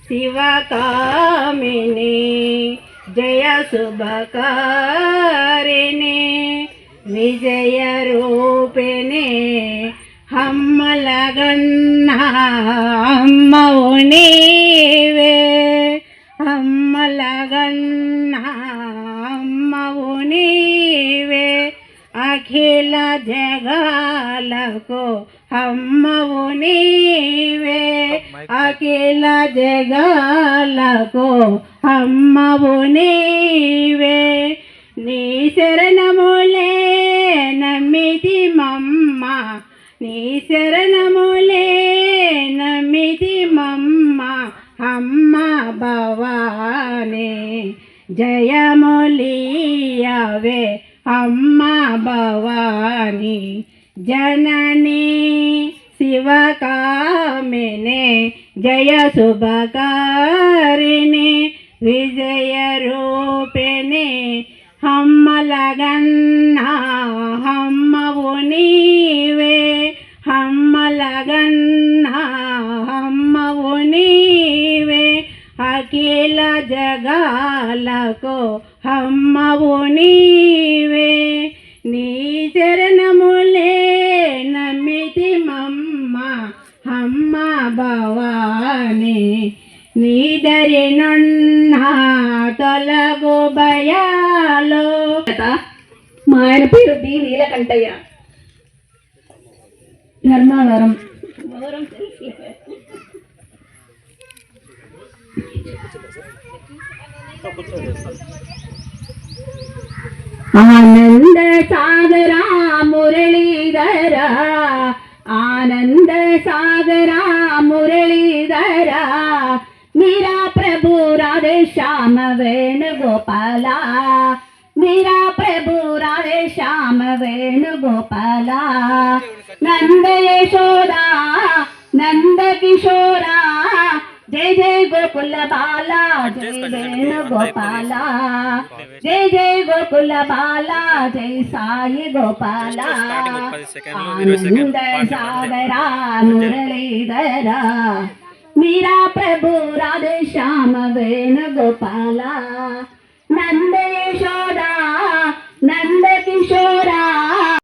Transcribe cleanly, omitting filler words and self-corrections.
शिवकामिनी जय शुभकारिणी विजय रूपिणी हम्मलगन्ना अम्मवु नीवे हम्मलगन्ना अम्मवु नीवे अखिल जगाలకు అమ్మవు నీవే అఖిల జగాలకు అమ్మవు నీవే నీ శరణములే నమ్మితి మమ్మ నీ శరణములే నమ్మితి మమ్మ అమ్మ భవాని జయములియవే అమ్మ భవాని जननी शिवकामिनी जय शुभकारिणी विजय रूपिणी हम्मलगन्ना अम्मवु नीवे हम्मलगन्ना अम्मवु नीवे अखिल जगाలకు अम्मवु नीवे నీ చరణములే నమ్మితి మమ్మ అమ్మ భవాని నీదరి నన్న తొలగు భయాలో. మా ఆయన పేరు డి నీలకంఠయ్య, ధర్మవరం. आनंद सागरा मुरलीधरा आनंद सागरा मुरलीधरा मेरा प्रभु राधे श्याम वेणुगोपाला मेरा प्रभु राधे श्याम वेणुगोपाला नंद यशोदा नंद किशोरा जय जय गोकुल बाला जय वेणुगोपाला जय जय गोकुल बाला जय साई गोपाला आनंद सागरा मुरलीधरा मेरा प्रभु राधे श्याम वेणुगोपाला नंद यशोदा नंद किशोर